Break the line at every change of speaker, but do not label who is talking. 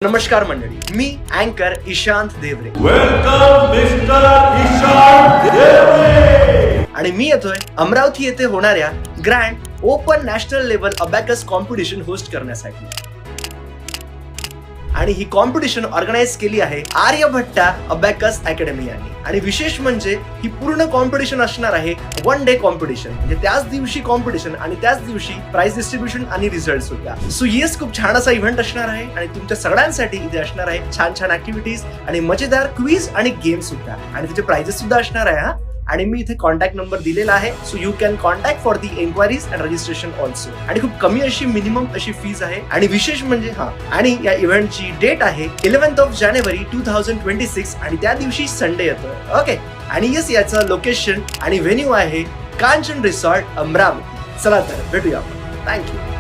नमस्कार मंडळी, मी अँकर ईशांत देवरे.
Welcome mister Ishant Deore.
आणि मी येतोय अमरावती येथे होणाऱ्या grand open national level abacus competition host करण्यासाठी. आणि ही कॉम्पिटिशन ऑर्गनाइज केली आहे आर्यभट्टा अबॅकस अकॅडमी यांनी. आणि विशेष म्हणजे ही पूर्ण कॉम्पिटिशन असणार आहे वन डे कॉम्पिटिशन, म्हणजे त्याच दिवशी कॉम्पिटिशन आणि त्याच दिवशी प्राइज डिस्ट्रीब्युशन आणि रिझल्ट सुद्धा. सो येस, खूप छान असा इव्हेंट असणार आहे आणि तुमच्या सगळ्यांसाठी इथे असणार आहे छान छान ऍक्टिव्हिटीज आणि मजेदार क्विज आणि गेम सुद्धा, आणि त्याचे प्राइजेस सुद्धा असणार आहे. आणि मी इथे कॉन्टॅक्ट नंबर दिलेला आहे, so you can contact for the enquiries and registration also. आणि खूप कमी अशी मिनिमम अशी फीज आहे. आणि विशेष म्हणजे आणि या इव्हेंटची डेट आहे 11 जानेवारी 2026 आणि त्या दिवशी संडे येतोय. ओके. आणि येस, याचं लोकेशन आणि व्हेन्यू आहे कांचन रिसॉर्ट अमरावती. चला तर भेटूया आपण. थँक्यू.